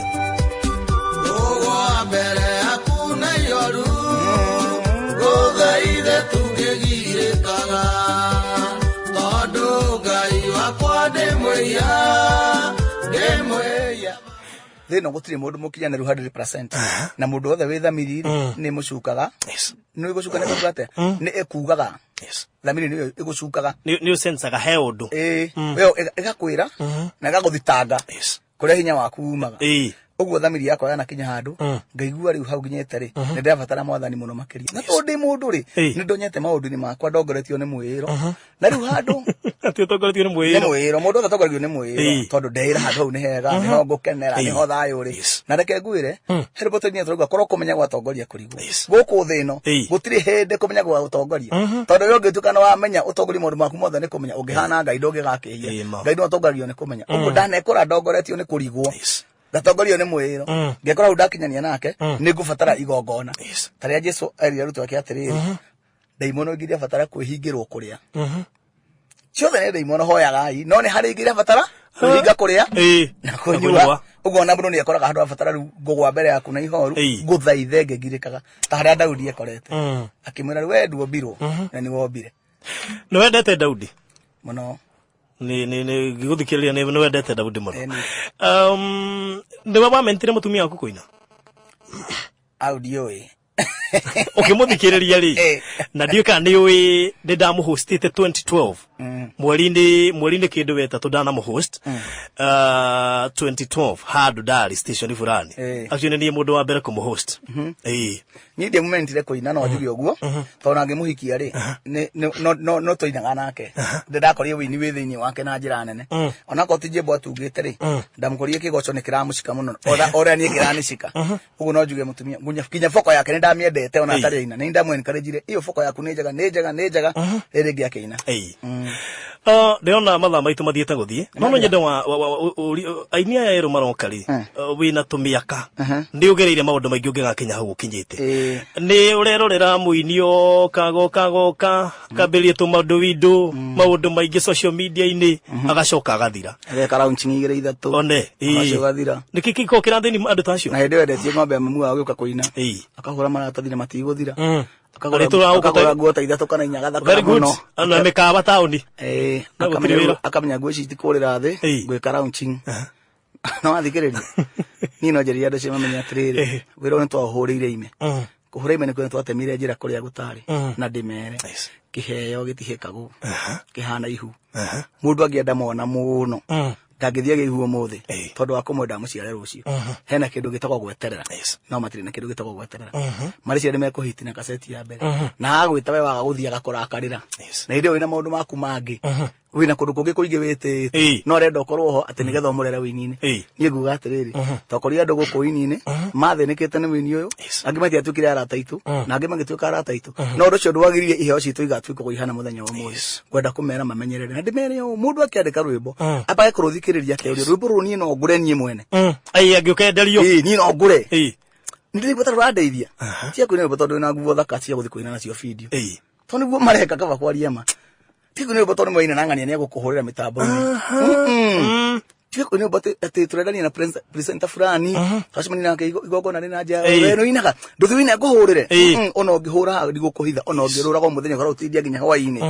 S4: mbere hakuna yoru guthaithe tungigirikaga tondu ngai wakwa ndimwiya
S3: thino gutire mundu mukinyaniru 100% na mundu othe withamiriri ni mucukaga ni gucuka ni kumbate ni ekugaga thamiri ni igucukaga
S2: ni usensaga he undu
S3: yo igakwira na igaguthitanga kuria hinya waku umaga uguo thamiri yakwa yana kinya handu ngaigua riu hau nginyete ri ni ndabatara mwathani muno makiria na tondu mundu ri ni ndonyete maundu-ini makwa ndongoretio ni mwiro na riu handu
S2: ati utongoretio ni mwiro
S3: mundu atongoretio ni mwiro tondu ndeira handu hau ni hega ni ho ngukenera ni ho thayu ri na reke ngwire heriboteni turuga korwo kumenya gwatongoria kurigwo guku thino gutiri hindi kumenya gwa utongoria tondu yo ngitukana wamenya utongoria mundu maku mothe ni kumenya ungihana ngai ndungigakihia ngai no utongorio ni kumenya uguo ndanekora ndongoretio ni kurigwo gatongorio ni mwiro ngekora udakinyania nake ni ngubatara igongona taria Jesu ari arutu ake atiriri daimono ngiria batara kwihingirwo kuria ciothe ni daimono hoyagai no ni hari ngiria batara kuhinga kuria na kunyua uguo na mundu ni ekoraga handu abatara riu ngugwa mbere yaku na ihoru nguthaithe ngegirikaga ta haria Daudi ekorete akimwira we nduombirwo na ni wombire
S2: no wendete Daudi
S3: muno
S2: ni giguthikiriria ni wendete Daudi muno ni baba mentire mutumia waku kuina
S3: audio
S2: ukimuthikiriria ri na ndio kana ni ui ndamuhostite 2012 mweri-ini kindu wetatu ndanamuhost 2012 handu ndari station fulani actually ni mundu wa mbere kumuhost
S3: ni ndi mumentire kuina no njuge uguo tondu ngimuhikia ri no toinaga nake ndakorie wini wi thiini wake na njira nene ona ko tije bo atugite ri ndamukorie kigoco ni kiramucika muno ora ni kiranicika uguo no njuge mutumia kinya foko yake ni ndamiendete ona tari ina ni ndamwenkarejire iyo foko yaku ni njega riri ngiake ina
S2: ndiona mathaa maitu mathiete guthie no nyende wa ainia ya ero marokari wina tumiaka ndi ugereire maundu maingi ungigakinya hau ukinyite ni urerorera muinio kagoka kambirie tu maundu maingi social media ini agacoka agathira
S3: ageka launching igire ithatu
S2: one
S3: agathira
S2: nikiki ko kira thini andu tacio
S3: na hende wendetie ng'ombe mumu aguka kuina akahura maratathire matiguthira
S2: akagura
S3: nguo ta ithatu kana inya gathaka
S2: very good ana mekawa tauni
S3: akamenya nguo ici tikurira thi gwika launching no athikiriria ni no njeri andu cimamenya atiriri wira ni twahurire ime kuhura ime ni kwena twatemire njira kuria gutari na ndimere kiheo gitihikagu kihana ihu mundu angienda mwana muno ngagithia gihuo muthe tondu wa kumwenda muciare rucio hena kindu gitagwo gweterera no matire na kindu gitagwo gweterera mari ciande mekuhitina kaseti ya mbere na agwita we waga guthia gakurakarira na inde wina maundu maku mangi wina kundu kungi kuingi witite no renda ukorwo ho ati nigetha umurere wini-ini nie nguga atiriri tokoria andu guku wini-ini mathenikite ni wini uyu angi mati atukire arata itu na angi magituika arata itu no ndu cio ndwagiririe iheo citu igatuika kuihana muthenya umwe kwenda kumera mamenyerere na ndimere yo mundu akiandika rwimbo apage kuruthikiriria ke rwimbo runi no ngure nie mwene
S2: ai angiukenderio
S3: ni no ngure ndiri bota rwandeithia cia kuina bota ndo na nguo thaka cia guthi kuina nacio video tondu guo mareka kaba kwaria ma tiku ni boto ni moina nangania ni gukuhurira mitambo tiku ni boto ati turendani na presenter fulani tashimani na igogona ni naja we no inaga nduthi wina guhurire ono ngihura ndigukuhitha ono ngirura go muthenya kora utindia ginya hwaini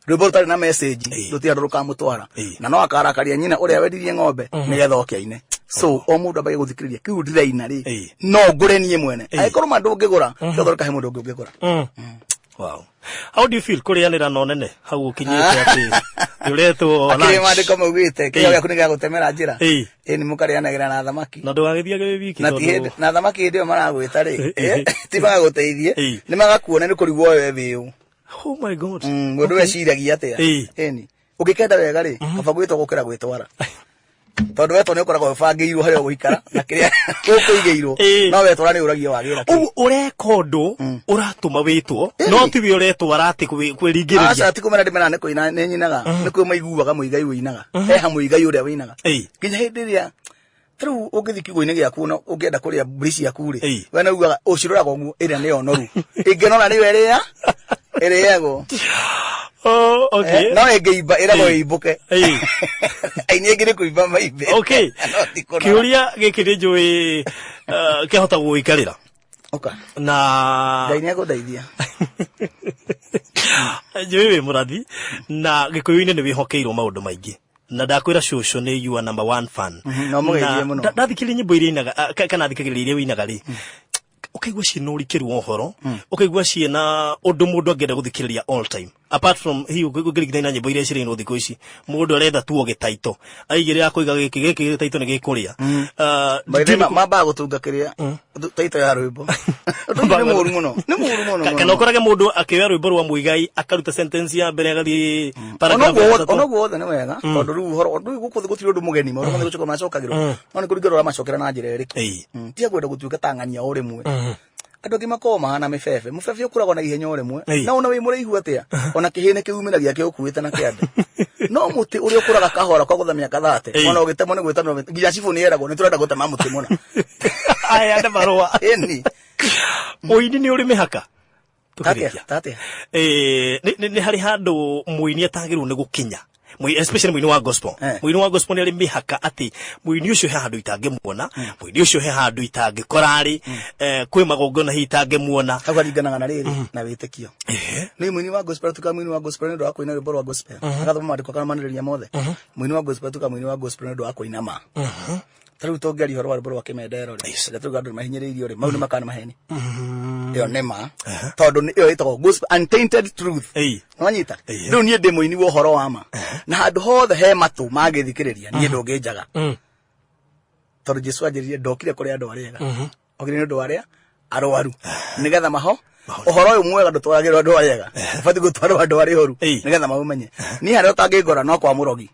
S3: rwimbo tari na message nduthi andu rukamutwara na no akarakaria nyina uria wendirie ng'ombe nigetha okiaine so o mundu abaye guthikiriria kiu ndiraina ri no ngure nie mwene aikorwo mandu ngigura ndothoreka he mundu ngigura
S2: wow how do you feel kurianira no nene hau ukinyite ati Turetwo
S3: akiri mandiko maugite kiyo gyaku niga gutemera njira ni mukarianagira na thamaki
S2: na ndugagithia wiki
S3: na thamaki ndio maragwita ri ti magaguteithie ni magakuona ni kurigwo wewe biu.
S2: Oh my god.
S3: Mundu weciragia atia eni ugikenda wega ri kaba gwitwo gukira gwitwara tondu weto ni ukoragwo bangirwo haria guikara na kiria ukuigeirwo no wetwara ni uragia wagira
S2: ugu ureka undu uratuma witwo no tiwe uretwara ati kwiringiriria
S3: aca ti kumena ndimena ni kuina ni nyinaga ni kwima iguaga Muigai winaga ha Muigai uria winaga kinya hindi ria riu ungithi kiugo-ini giaku no ungienda kuria mburi ciaku ri we na ugaga uciruraga uguo iria ni onoru inginona ni weria iriago.
S2: Oh, okay.
S3: No engeiba irago ibuke. Aini engire kuiba maibe.
S2: Okay. Kiuria giki ni njui kihota guikarira.
S3: Okay.
S2: Na
S3: Ngai ni aguteithia.
S2: Njui wi murathi na gikuyu-ini ni wihokeirwo maundu maingi. Na ndakwira shosho ni you are number 1 fan.
S3: No mugeithie muno.
S2: Ndathikiri nyimbo iria inaga kana thikagirira iria winaga ri. Ukaigua ciina urikiru uhoro ukaigua ciina undu mundu angenda guthikiriria all time apart from hi ugirigithania nyimbo iria cirino thikũ ici mundu aretha tuo gitaito aigire akuiga giki gitaito ni gikuria
S3: mamba gutunga kiria taito ya rwimbo ni muru muno
S2: kana ukorage mundu akioya rwimbo rwa Muigai akaruta sentence ya mbere agathi paragraph
S3: ono guothe ni wega tondu riu uhoro ndu gukuthi gutiri undu mugeni maundu mothe gucoka macokagirwo no ni kuringirwo macokera na njira iriku tia gwenda gutuika tang'ania o rimwe andu angi makorwo mahana mubebe ukuragwo na ihenya o rimwe na ona wi muraihu atia ona kihine kiumiragia kio ukuite na kiande no muti uria ukuraga kahora kwa guthamia kathate ona ugitemwo ni gwita no nginya cibu ni yeragwo ni turenda gutema muti muna
S2: aya nda barua
S3: eni
S2: oini ni uri mihaka
S3: tate
S2: ni hari handu muini atagirwo ni gukinya especially muini wa gospel muini wa gospel ni ari mihaka ati muini ucio he handu itangimuona muini ucio he handu itangikorari kwi magongona hitangimuona
S3: akaringanaga na riri na witikio ni muini wa gospel tuka muini wa gospel ndo akoina rwimbo rwa gospel akathoma mandiko kana maniriria mothe muini wa gospel tuka muini wa gospel ndo akoina ma tariu tongeri horo wa rwimbo rwa kimendero ri tuga ndu mahinyiriirio ri mau ni makana maheni iyo nema tondu ni iyo itago gospel untainted truth nwanyita riu nie ndi muini wo horo wa ma na handu hothe he matu magithikiriria nie ndunginjaga tondu Jesu anjiririe ndokire kuri andu ariega ogire ndu aria arwaru nigetha maho uhoro uyu mwega ndutwaragirwo andu ariega fati gutwarwo andu ari horu nigetha maumenye ni haria utangingora no kwa murogi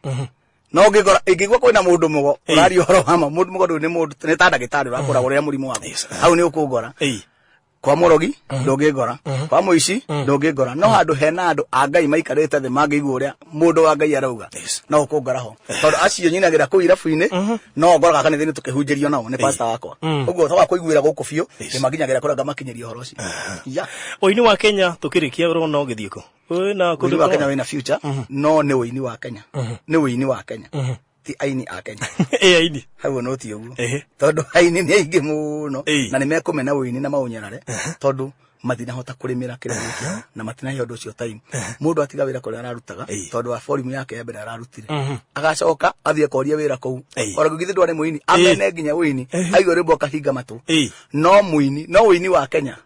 S3: no ngigora ingigwa kwina mundu mugo urari uhoro wa ma mundu mugo ni mundu ni ta ndagitari urakura uria murimu waku hau ni ukungora kwa murogi ndungigora kwa muici ndungigora no handu hena andu a Ngai maikarite the mangigwa uria mundu wa Ngai arauga no ukungora ho tondu acio nyinagira ku irabu-ini no ngoraga kanitha-ini tukihunjirio nao ni pastor wakwa uguo twa kuiguira guku biu ni makinyagira kuraga makinyiria horo ucio ya
S2: oini wa Kenya tukirikia urona ugithiiko na
S3: kundu wa Kenya wina future no ni uini wa Kenya ni uini wa Kenya ti aini a Kenya
S2: aini
S3: hau no ti uguo tondu aini ni aingi muno na ni mekumena uini na maunyarare tondu mathina hota kurimira kire giki na matina he undu ucio time mundu atiga wira kuri ararutaga tondu wa volume yake ya mbere ararutire agacoka athie koria wira kou ora gugithi ndware muini amene nginya uini aigwo rimbo kahinga matu no muini no uini wa Kenya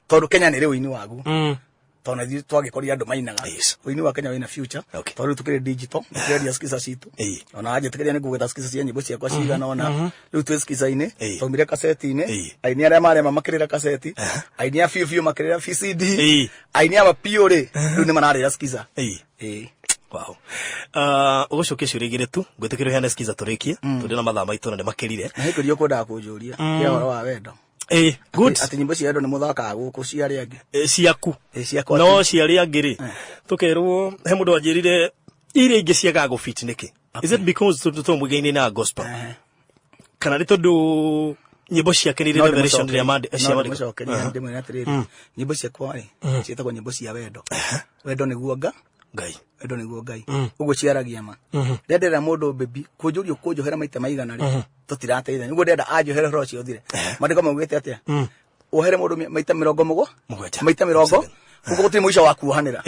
S3: tondu Kenya ni ri uini wagu tona thi twagikoria andu mainaga uini wa Kenya wina future tondu tukire digital tukire Skiza citu ona aje tukire ni gugeta Skiza cia nyimbo ciakwa cigana ona riu twi Skiza-ini tumire kaseti-ini aini aria marema makirira kaseti aini a fiu makirira VCD aini a mapio ri riu ni manarira Skiza wow ugucokia ciuria igiri tu ngwitikira hena Skiza turikie turi na mathaa maitu na ni makirire na hikurio kwendaga kunjuria kia horo wa wendo good ati nyimbo cia ndo ni muthaka guku ciari angi
S2: ciaku no ciari angi ri tukerwo he mundu anjirire ire ingi ciaga go fit niki is it because to Muigai na gospel kana ri tondu nyimbo ciake ni revelation ria mande cia mande ndimwe na tiriri nyimbo cia kwari cietagwo nyimbo cia wendo wendo niguo Ngai wendo niguo Ngai uguo ciaragia ma ndendera mundu bebi kunjurio kunjohera maita maigana ri tutirateithania niguo ndenda anjohere horo cio thire mandiko maugite atia ohere mundu maita 70 maita 70 uguo gutiri muico wa kuohanira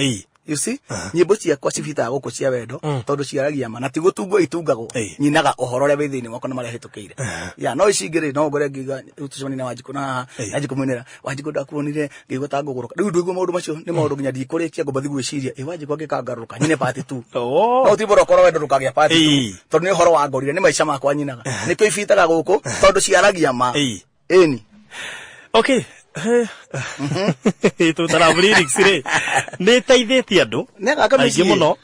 S3: you see nyimbo ciakwa cibitaga guku cia wendo tondu ciaragia ma na ti gutungwo itungagwo nyinaga uhoro ria withini mwako na maria hitukiire ya no icingire no ngore ngiga utuconi na Wanjiku na Wanjiku munira Wanjiku ndakuonire ngigota nguguruka riu ndiguo maundu macio ni maundu nginya ndikurikia ngomba thigwiciria Wanjiku ngikangaruka nyine part 2 no ti boro korwo wendo rukagia part 2 tondu ni uhoro wa ngorire ni maica makwa nyinaga nikio ibitaga guku tondu ciaragia ma eni
S2: okay ito tara lyrics re ne taitheti andu aingĩ muno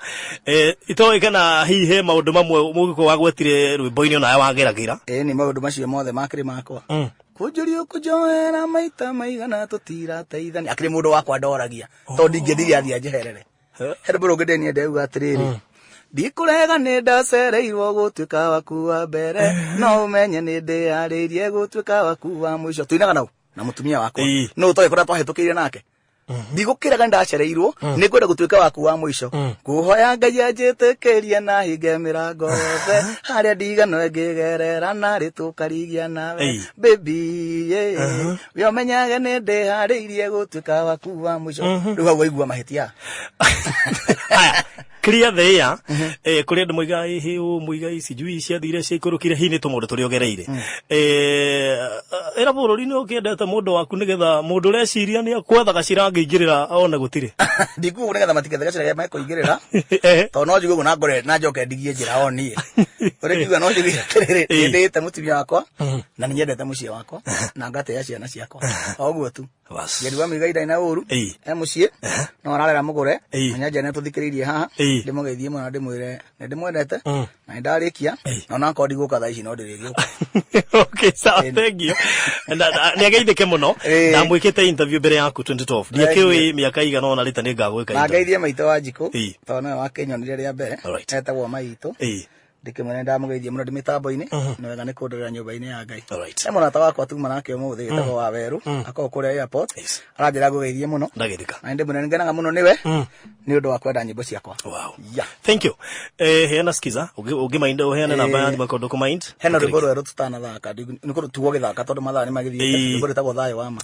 S2: itoe kana hihe maundu mamwe mugiko wagwetire rwimbo-ini ona wageragira
S3: ni maundu macio mothe makiri makwa kunjurio kujoera maita maigana tutira teithani akiri mundu wakwa ndoragia tondu ingĩthire athia njeherere hendu bro ngedeni ndeuga atiriri ndikurega ni ndacereirwo gutuika waku wa mbere no umenye ni ndĩarĩirie gutuika waku wa mũico tuinaga nau na mutumia wakwa no utoe kora twahitukiire nake ndigukiraga ndacereirwo ni kwenda gutuika waku wa mũico kuhoya Ngai anjĩtĩkĩrie na hinge mĩrango yothe haria ndigano ngĩgerera na rĩtukarigia nawe baby we umenyage ni ndĩharĩirie gutuika waku wa mũico rĩu hau waigua mahĩtia
S2: clear the air kuri andu Muigai hiu Muigai sijui ciathire ciikurukire hini tumundu turi ogereire era bururi ni ukiendete mundu waku nigetha mundu reciria ni akwathaga cirangĩingĩrĩra ona gutire
S3: ndiku nigetha matikethaga ciragia maikuingĩrĩra to no njugo na ngore na njoke ndigie njira oni uri kiuga no njugo atiriri ndite mutumia wakwa na ninyendete muciĩ wakwa na ngateya ciana ciakwa oguo tu ngeriwa Muigai ndaina uru muciĩ no ararera mugure menya ne tuthikiririe haha ndimugeithie muno ndimwire ndimwendete na ndarikia no nako ndiguka thaa ici no ndirigioka
S2: okay so thank you ni ageithike muno ndamwikite interview mbere yaku 2012 ndikiwi miaka igana ona rita ni ngagwika
S3: na ngeithie maito Wanjiku to no wakenyonire ria mbere etagwo maito ndikimwene ndamugeithie muno ndimitambo-ini ni wega ni kundurira nyumba-ini ya Ngai he munata wakwa tuma nake umuthi gitagwo wa Weru akoo kuria airport aranjira ngugeithie muno ndagirika na ndimwene ngenaga muno niwe ni undu wa kwenda nyimbo ciakwa
S2: thank you hena Skiza ungimainda uheane namba ya thimũ kondu kumind
S3: hena rwimbo rweru tutanathaka niko tuwo githaka tondu mathaa ni magithie rwimbo rwitagwo Thayu wa ma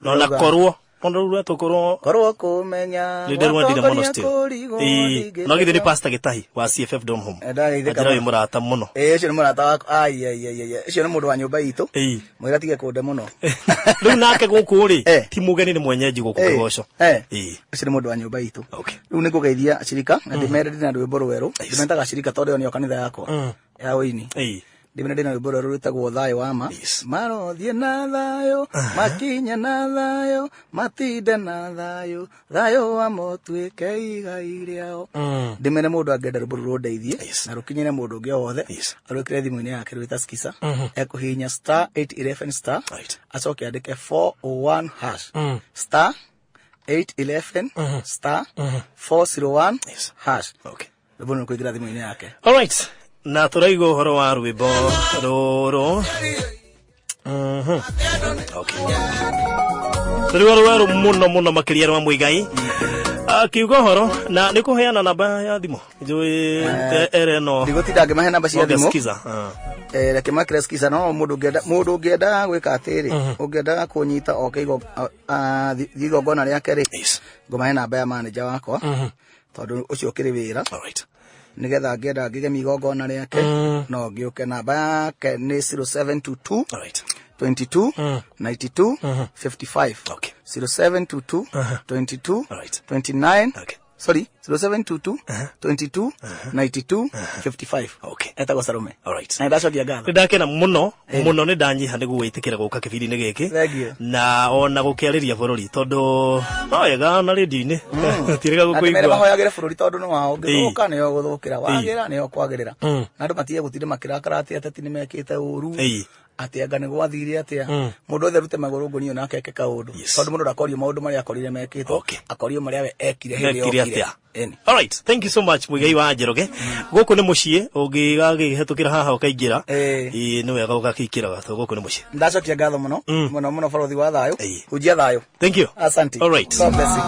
S2: no na korwo ondo rwa tukorwo
S3: kumenya
S2: ndirwendire muno still no githiri pastor Gitahi wa CFF Dom Home ndira wi murata muno
S3: cio ni murata wakwa cio ni mundu wa nyumba itu mwira tige kunde muno
S2: riu nake guku ri ti mugeni ni mwenyeji guku kigoco
S3: cio ni mundu wa nyumba itu riu ni kugeithia acirika na ndimere ndina rwimbo rweru ndimetaga acirika tondu ni kanitha yakwa ya wini ndimene ndina rwimbo rweru rwitagwo Thayu wa ma marothie na thayu makinya na thayu matinde na thayu thayu wa motuike igai riao ndimene mundu angenda rwimbo ruru ndeithie na rukinyire mundu ungi wothe arwikire thimu-ini yake rwita Skiza ekuhinya *811* acoke andike 401# *811* 401# rwimbo ni kuingira thimu-ini yake
S2: alright na turaigo horo wa rwimbo ruru okay rwimbo muno makiria rwa Muigai akiuga horo na nikuheana namba ya thimu njui ereno
S3: ndigotinda ngimahe namba cia thimu reke makire Skiza no mundu ngenda gwika atiri ungienda kunyita okeigo thigogona riake ri ngumahe namba ya manager wakwa tondu ucio kiri wira alright nigetha ngenda ngigemi igongona riake no ngiuke namba yake ni 0722 22 92 55 0722 22 29 sorry 0722 22 92 55 etagwo Sarume na ndacokia ngatho
S2: ndakena muno ni ndanyiha nigu witikira guka kibindi-ini giki na ona gukiariria bururi tondu no yega na radio-ini tirega gukuigwa
S3: mahoyagire bururi tondu no wao ngithuka ni yo guthukira wagira ni yo kwagirira na andu matige gutire makirakara ati ateti ni mekite uru ati anga ni gwathire atia mundu othe rute maguru ngunio nake eke kaundu tondu mundu ndakorio maundu maria akorire mekitwo akorio maria we ekire hindi atia
S2: all right thank you so much Muigai wa Njoroge guku ni muciĩ ungigagihetukira haha ukaingira ni wega ugakikiraga to guku ni muciĩ
S3: ndacokia ngatho muno muno borothi wa Thayu ujia Thayu
S2: thank you
S3: asante
S2: all right
S3: God bless you